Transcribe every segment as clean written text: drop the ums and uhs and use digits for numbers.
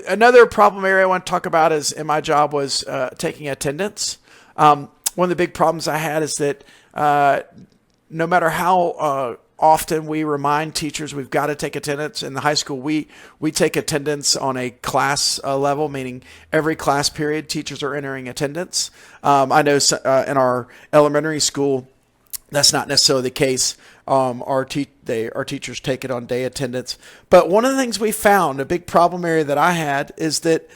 Another problem area I want to talk about is in my job was taking attendance. One of the big problems I had is that no matter how often we remind teachers we've got to take attendance in the high school, we take attendance on a class level, meaning every class period teachers are entering attendance. I know in our elementary school that's not necessarily the case. Our teachers take it on day attendance. But one of the things we found, a big problem area that I had, is that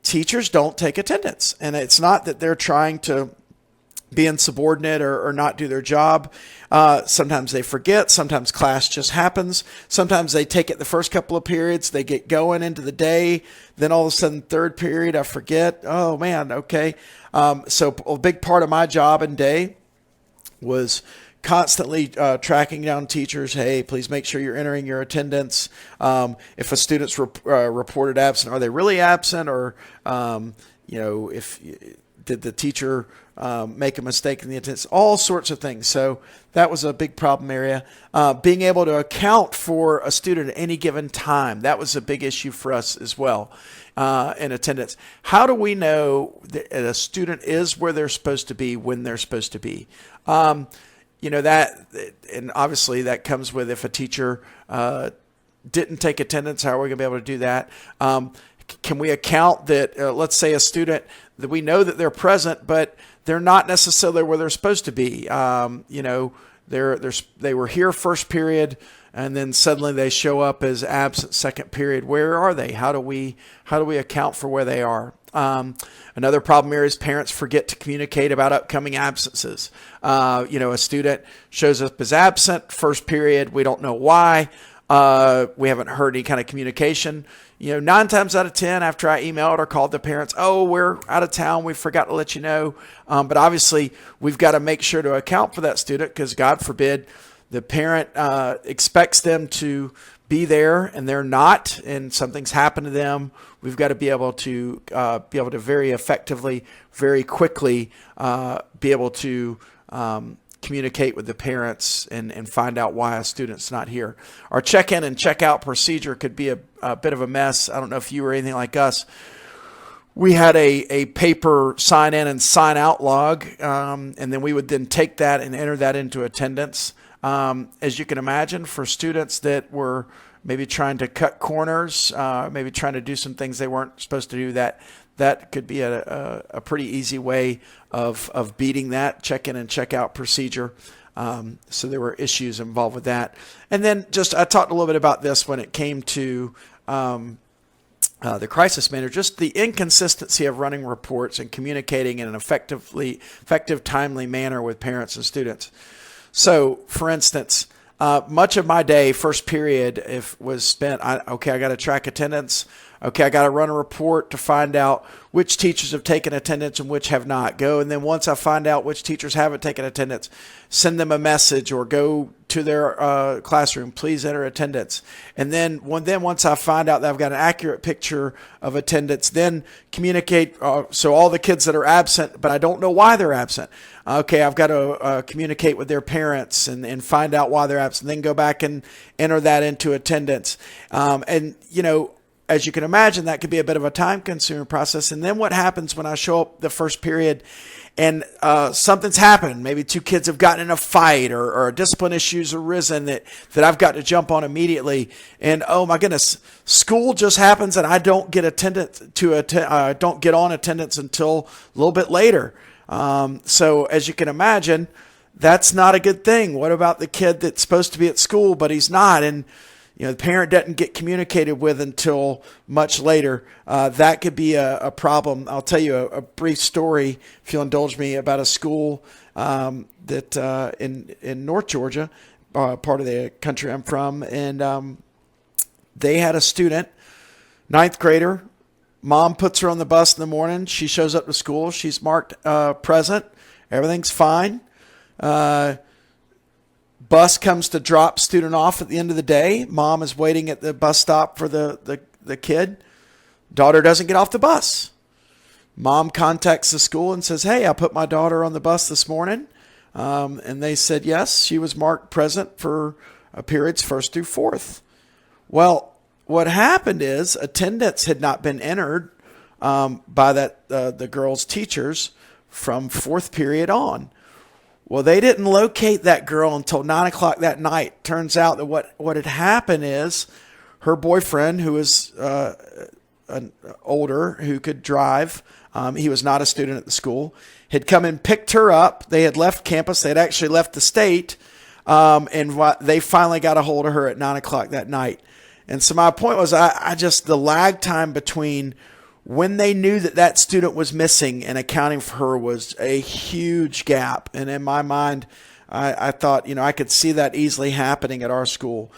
teachers don't take attendance. And it's not that they're trying to be insubordinate or not do their job. Sometimes they forget. Sometimes class just happens. Sometimes they take it the first couple of periods. They get going into the day. Then all of a sudden, third period, I forget. Oh, man, okay. So a big part of my job and day was constantly tracking down teachers. Hey, please make sure you're entering your attendance. If a student's reported absent, are they really absent? Or, if did the teacher make a mistake in the attendance? All sorts of things. So that was a big problem area. Being able to account for a student at any given time. That was a big issue for us as well in attendance. How do we know that a student is where they're supposed to be when they're supposed to be? That, and obviously that comes with if a teacher didn't take attendance, how are we going to be able to do that? Can we account that, let's say a student, that we know that they're present, but they're not necessarily where they're supposed to be. They were here first period, and then suddenly they show up as absent second period. Where are they? How do we account for where they are? Another problem here is parents forget to communicate about upcoming absences. A student shows up as absent first period. We don't know why. We haven't heard any kind of communication. 9 times out of 10 after I emailed or called the parents, oh, we're out of town, we forgot to let you know. But obviously we've got to make sure to account for that student, because God forbid the parent expects them to be there and they're not, and something's happened to them. We've got to be able to very effectively, very quickly be able to communicate with the parents and find out why a student's not here. Our check-in and check-out procedure could be a bit of a mess. I don't know if you were anything like us. We had a paper sign-in and sign-out log, and then we would then take that and enter that into attendance. As you can imagine, for students that were maybe trying to cut corners, maybe trying to do some things they weren't supposed to do, that could be a pretty easy way of beating that check-in and check-out procedure. So there were issues involved with that. And then I talked a little bit about this when it came to the crisis manager, just the inconsistency of running reports and communicating in an effective, timely manner with parents and students. So, for instance, much of my day, first period, was spent, I got to track attendance. Okay, I got to run a report to find out which teachers have taken attendance and which have not. And then once I find out which teachers haven't taken attendance, send them a message or go to their classroom, please enter attendance. And then once I find out that I've got an accurate picture of attendance, then communicate. So all the kids that are absent, but I don't know why they're absent. Okay, I've got to communicate with their parents and find out why they're absent. Then go back and enter that into attendance. As you can imagine, that could be a bit of a time-consuming process. And then what happens when I show up the first period and something's happened? Maybe 2 kids have gotten in a fight or discipline issues arisen that I've got to jump on immediately. And oh my goodness, school just happens and I don't get don't get on attendance until a little bit later. So as you can imagine, that's not a good thing. What about the kid that's supposed to be at school but he's not? And the parent doesn't get communicated with until much later. That could be a problem. I'll tell you a brief story, if you'll indulge me, about a school that in North Georgia, part of the country I'm from, and they had a student, 9th grader. Mom puts her on the bus in the morning. She shows up to school. She's marked present. Everything's fine. Bus comes to drop student off at the end of the day. Mom is waiting at the bus stop for the kid. Daughter doesn't get off the bus. Mom contacts the school and says, hey, I put my daughter on the bus this morning. And they said, yes, she was marked present for periods 1st through 4th. Well, what happened is attendance had not been entered by the girl's teachers from fourth period on. Well, they didn't locate that girl until 9 o'clock that night. Turns out that what had happened is her boyfriend, who was older, who could drive, he was not a student at the school, had come and picked her up. They had left campus. They had actually left the state, and they finally got a hold of her at 9 o'clock that night. And so my point was, I just, the lag time between when they knew that student was missing and accounting for her was a huge gap. And in my mind, I thought, I could see that easily happening at our school.